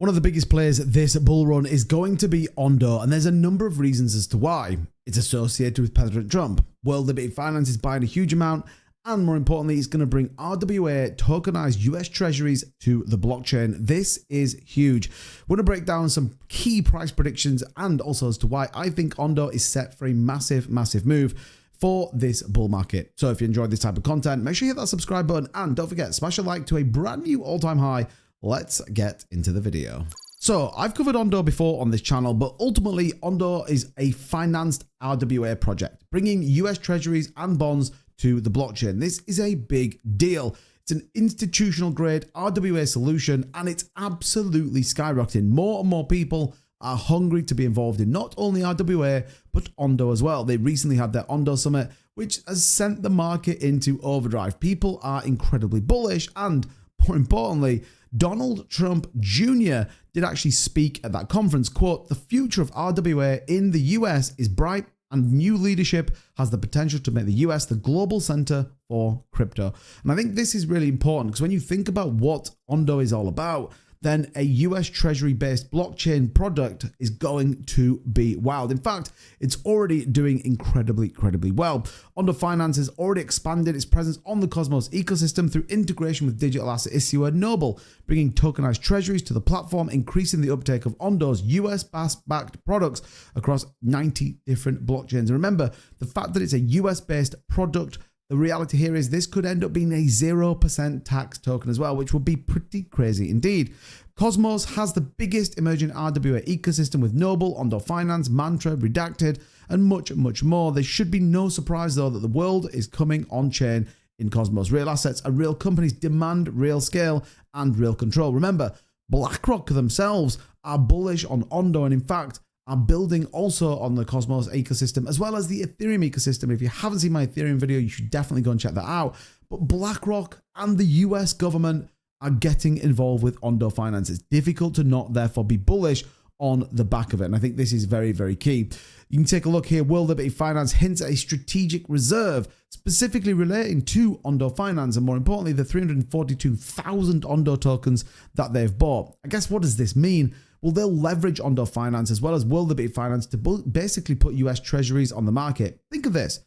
One of the biggest players this bull run is going to be Ondo, and there's a number of reasons as to why. It's associated with President Trump. World Liberty Finance is buying a huge amount, and more importantly, it's going to bring RWA tokenized US treasuries to the blockchain. This is huge. We're going to break down some key price predictions and also as to why I think Ondo is set for a massive move for this bull market. So if you enjoyed this type of content, make sure you hit that subscribe button and don't forget, smash a like to a brand new all-time high. Let's get into the video. So I've covered Ondo before on this channel, but ultimately Ondo is a financed RWA project, bringing US treasuries and bonds to the blockchain. This is a big deal. It's an institutional grade RWA solution, and it's absolutely skyrocketing. More and more people are hungry to be involved in not only RWA, but Ondo as well. They recently had their Ondo summit, which has sent the market into overdrive. People are incredibly bullish, and more importantly, Donald Trump Jr. did actually speak at that conference. Quote, "The future of RWA in the US is bright, and new leadership has the potential to make the US the global center for crypto." And I think this is really important because when you think about what Ondo is all about, then a US Treasury-based blockchain product is going to be wild. In fact, it's already doing incredibly well. Ondo Finance has already expanded its presence on the Cosmos ecosystem through integration with digital asset issuer Noble, bringing tokenized treasuries to the platform, increasing the uptake of Ondo's US-backed products across 90 different blockchains. And remember, the fact that it's a US-based product, the reality here is this could end up being a 0% tax token as well, which would be pretty crazy indeed. Cosmos has the biggest emerging RWA ecosystem with Noble, Ondo Finance, Mantra, Redacted, and much more. There should be no surprise though that the world is coming on chain in Cosmos. Real assets and real companies demand real scale and real control. Remember, BlackRock themselves are bullish on Ondo, and in fact, are building also on the Cosmos ecosystem as well as the Ethereum ecosystem. If you haven't seen my Ethereum video, you should definitely go and check that out. But BlackRock and the US government are getting involved with Ondo Finance. It's difficult to not therefore be bullish on the back of it. And I think this is very key. You can take a look here. World Liberty Finance hints at a strategic reserve specifically relating to Ondo Finance, and more importantly, the 342,000 Ondo tokens that they've bought. I guess what does this mean? Well, they'll leverage Ondo Finance as well as World Liberty Finance to basically put US treasuries on the market. Think of this.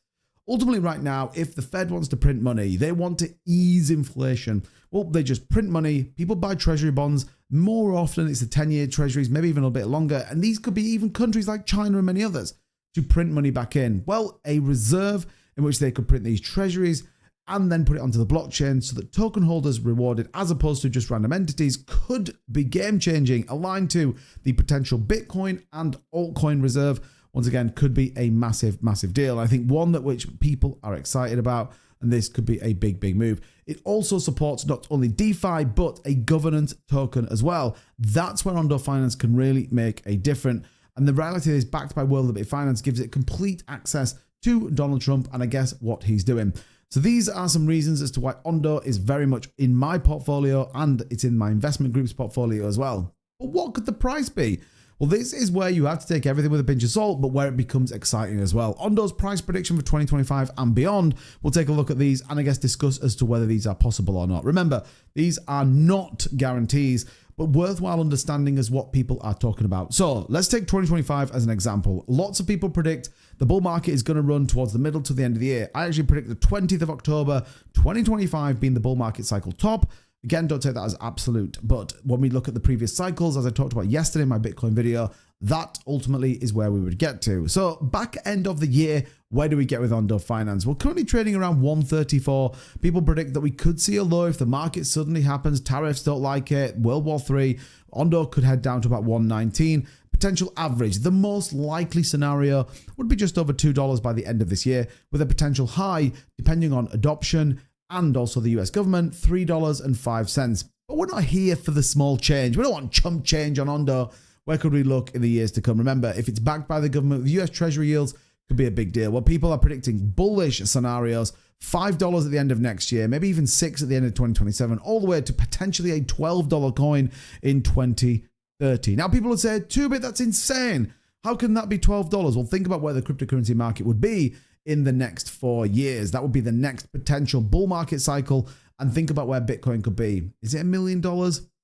Ultimately, right now, if the Fed wants to print money, they want to ease inflation. Well, they just print money. People buy treasury bonds. More often, it's the 10-year treasuries, maybe even a bit longer. And these could be even countries like China and many others to print money back in. Well, a reserve in which they could print these treasuries and then put it onto the blockchain so that token holders rewarded as opposed to just random entities could be game changing, aligned to the potential Bitcoin and altcoin reserve. Once again, could be a massive deal. I think one that which people are excited about, and this could be a big move. It also supports not only DeFi, but a governance token as well. That's where Ondo Finance can really make a difference. And the reality is backed by World Liberty Finance gives it complete access to Donald Trump and I guess what he's doing. So these are some reasons as to why Ondo is very much in my portfolio, and it's in my investment group's portfolio as well. But what could the price be? Well, this is where you have to take everything with a pinch of salt, but where it becomes exciting as well. Ondo's price prediction for 2025 and beyond, we'll take a look at these and I guess discuss as to whether these are possible or not. Remember, these are not guarantees, but worthwhile understanding as what people are talking about. So let's take 2025 as an example. Lots of people predict the bull market is going to run towards the middle to the end of the year. I actually predict the 20th of October, 2025 being the bull market cycle top. Again, don't take that as absolute, but when we look at the previous cycles, as I talked about yesterday in my Bitcoin video, that ultimately is where we would get to. So back end of the year, where do we get with Ondo Finance? We're currently trading around 134. People predict that we could see a low if the market suddenly happens, tariffs don't like it, World War III, Ondo could head down to about 119. Potential average, the most likely scenario would be just over $2 by the end of this year, with a potential high, depending on adoption and also the US government, $3.05. But we're not here for the small change. We don't want chump change on Ondo. Where could we look in the years to come? Remember, if it's backed by the government, the US Treasury yields could be a big deal. Well, people are predicting bullish scenarios, $5 at the end of next year, maybe even $6 at the end of 2027, all the way to potentially a $12 coin in 2030. Now, people would say, 2-bit, that's insane. How can that be $12? Well, think about where the cryptocurrency market would be in the next 4 years. That would be the next potential bull market cycle. And think about where Bitcoin could be. Is it $1 million?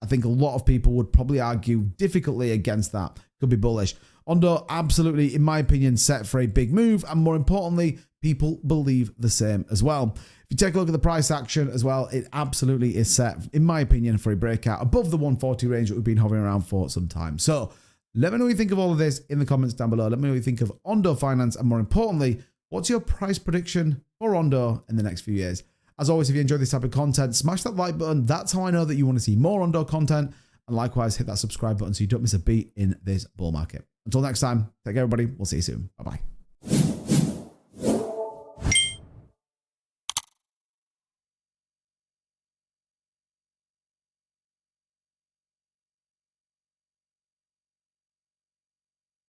I think a lot of people would probably argue difficultly against that. Could be bullish. Ondo, absolutely, in my opinion, set for a big move. And more importantly, people believe the same as well. If you take a look at the price action as well, it absolutely is set, in my opinion, for a breakout above the 140 range that we've been hovering around for some time. So let me know what you think of all of this in the comments down below. Let me know what you think of Ondo Finance. And more importantly, what's your price prediction for Ondo in the next few years? As always, if you enjoy this type of content, smash that like button. That's how I know that you want to see more Ondo content. And likewise, hit that subscribe button so you don't miss a beat in this bull market. Until next time, take care, everybody. We'll see you soon. Bye-bye.